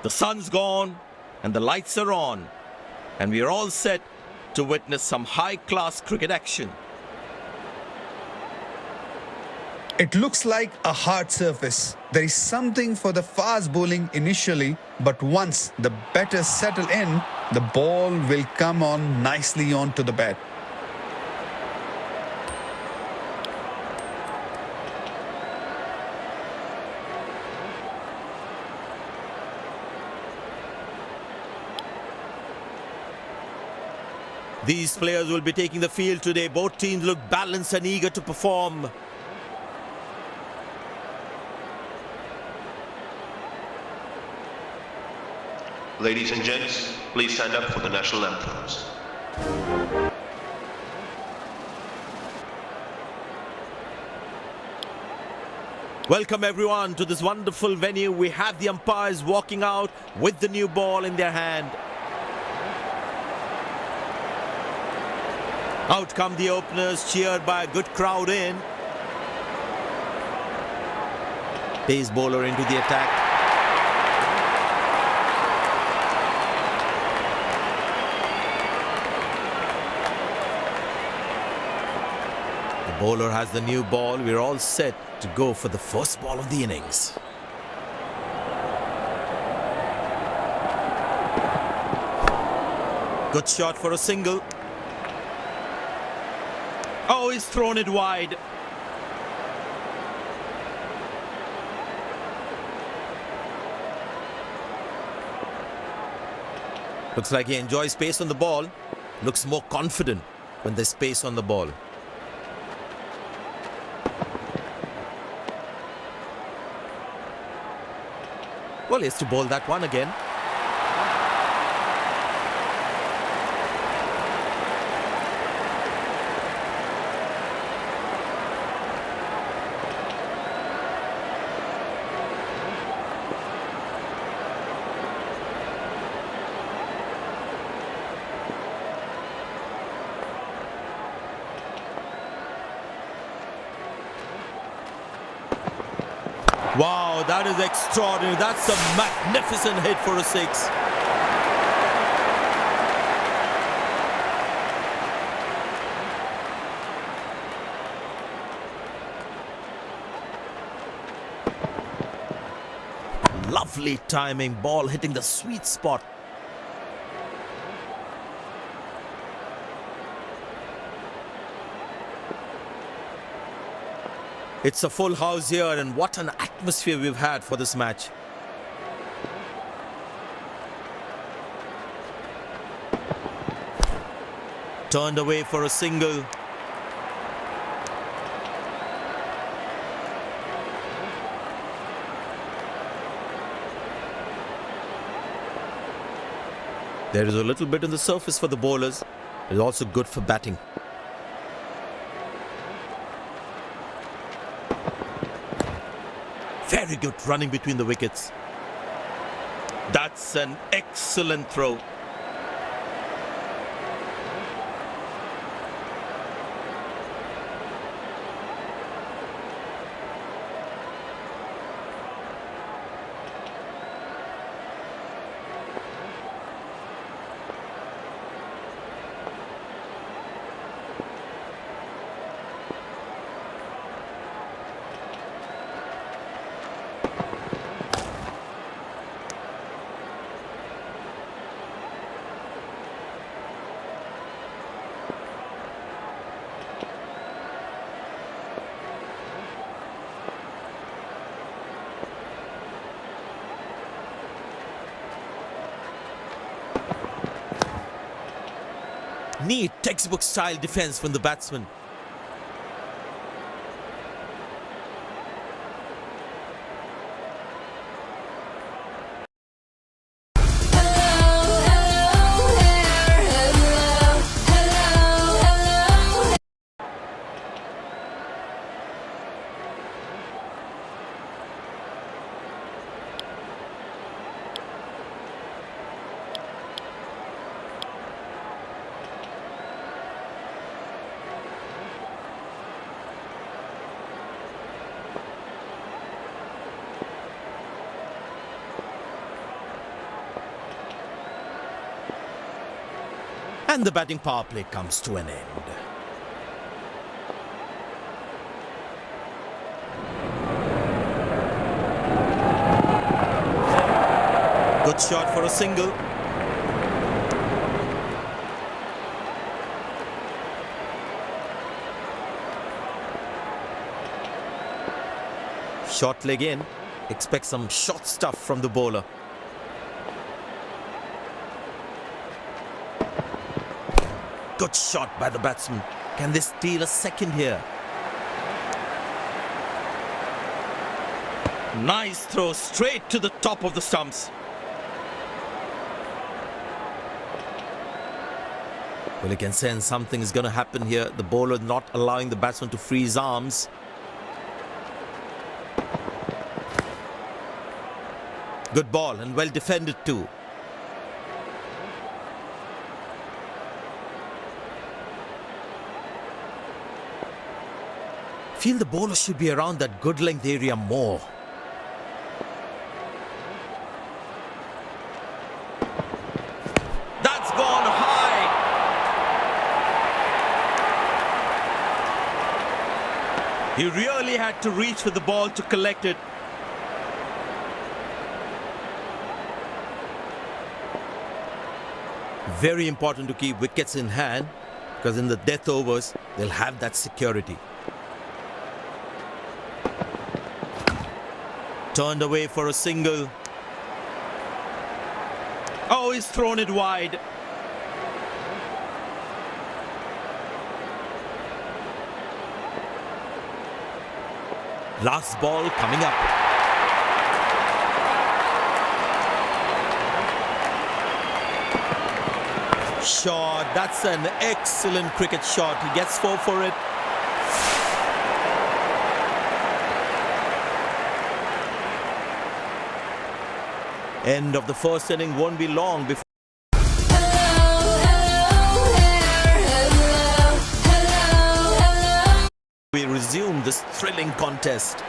The sun's gone and the lights are on, and we are all set to witness some high-class cricket action. It looks like a hard surface. There is something for the fast bowling initially, but once the batters settle in, the ball will come on nicely onto the bat. These players will be taking the field today. Both teams look balanced and eager to perform. Ladies and gents, please stand up for the national anthems. Welcome everyone to this wonderful venue. We have the umpires walking out with the new ball in their hand. Out come the openers, cheered by a good crowd in. Pace bowler into the attack. The bowler has the new ball. We're all set to go for the first ball of the innings. Good shot for a single. Oh, he's thrown it wide. Looks like he enjoys space on the ball. Looks more confident when there's space on the ball. Well, he has to bowl that one again. Wow, that is extraordinary. That's a magnificent hit for a six. Lovely timing, ball hitting the sweet spot. It's a full house here, and what an atmosphere we've had for this match. Turned away for a single. There is a little bit on the surface for the bowlers. It's also good for batting. Very good running between the wickets. That's an excellent throw. Neat textbook style defense from the batsman. And the batting power play comes to an end. Good shot for a single. Short leg in. Expect some short stuff from the bowler. Good shot by the batsman. Can they steal a second here? Nice throw straight to the top of the stumps. Well, you can sense something is going to happen here. The bowler not allowing the batsman to free his arms. Good ball and well defended too. Feel the bowler should be around that good length area more. That's gone high. He really had to reach for the ball to collect it. Very important to keep wickets in hand, because in the death overs, they'll have that security. Turned away for a single. Oh, he's thrown it wide. Last ball coming up. Shot. That's an excellent cricket shot. He gets 4 for it. End of the first inning won't be long before we resume this thrilling contest.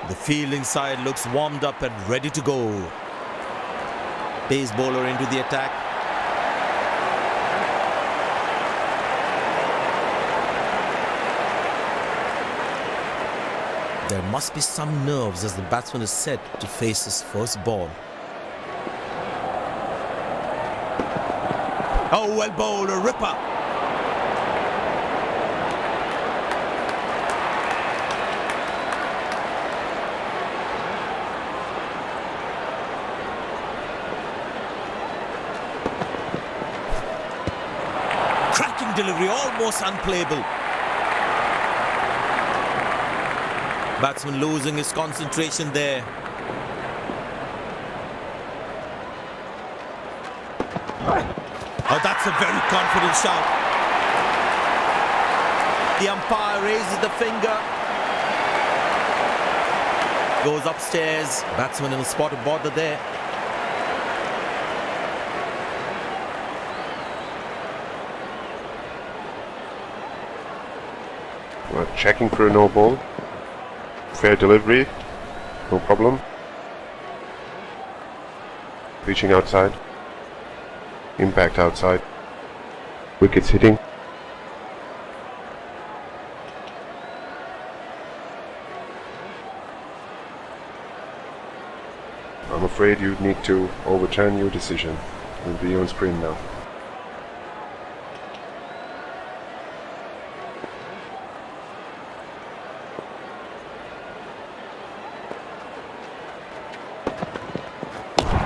The fielding side looks warmed up and ready to go. Pace bowler into the attack. There must be some nerves as the batsman is set to face his first ball. Oh, well bowled, a ripper. Delivery almost unplayable. Batsman losing his concentration there. Oh, that's a very confident shot. The umpire raises the finger. Goes upstairs. Batsman in a spot of bother there. We're checking for a no ball. Fair delivery, no problem. Reaching outside. Impact outside. Wickets hitting. I'm afraid you'd need to overturn your decision. We'll be on screen now.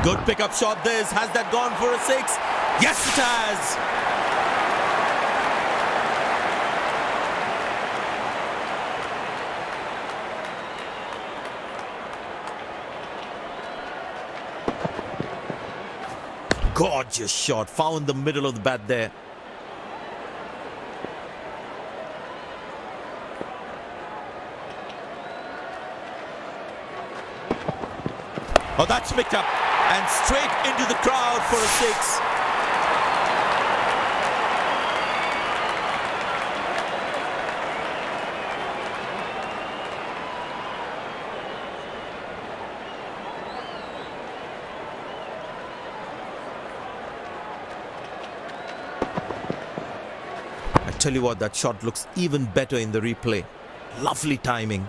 Good pickup shot this. Has that gone for a 6? Yes, it has. Gorgeous shot. Found the middle of the bat there. Oh, that's picked up and straight into the crowd for a six. I tell you what, that shot looks even better in the replay. Lovely timing.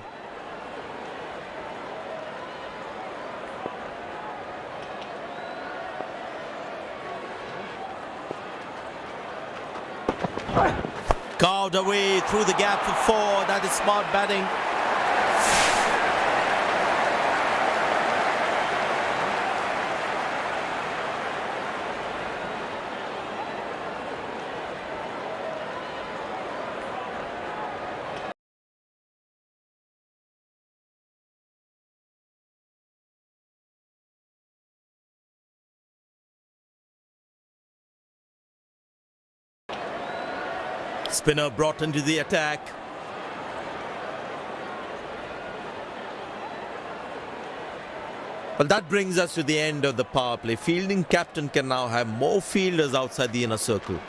Carved away through the gap for four. That is smart batting. Spinner brought into the attack. Well, that brings us to the end of the power play. Fielding captain can now have more fielders outside the inner circle.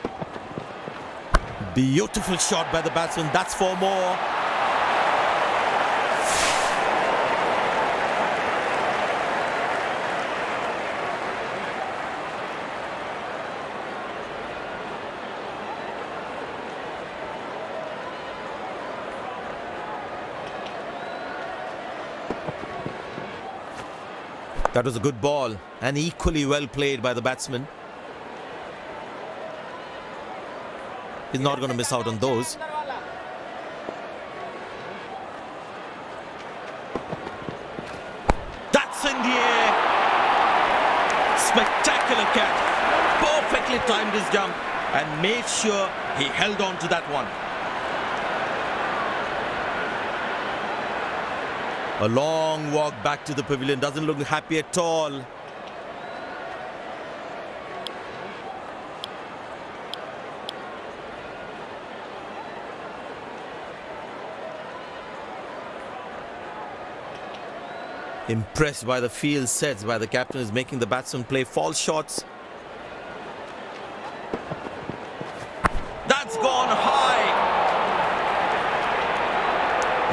Beautiful shot by the batsman. That's four more. That was a good ball and equally well played by the batsman. He's not going to miss out on those. That's in the air. Spectacular catch. Perfectly timed his jump and made sure he held on to that one. A long walk back to the pavilion. Doesn't look happy at all. Impressed by the field sets by the captain is making the batsman play false shots. That's gone high.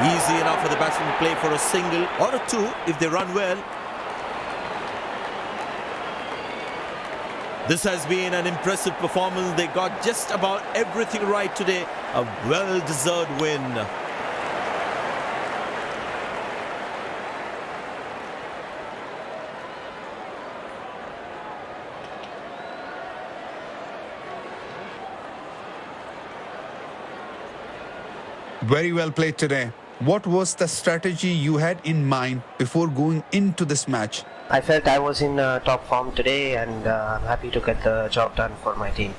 Easy enough for the batsman to play for a single or a two if they run well. This has been an impressive performance. They got just about everything right today. A well-deserved win. Very well played today. What was the strategy you had in mind before going into this match? I felt I was in top form today and I'm happy to get the job done for my team.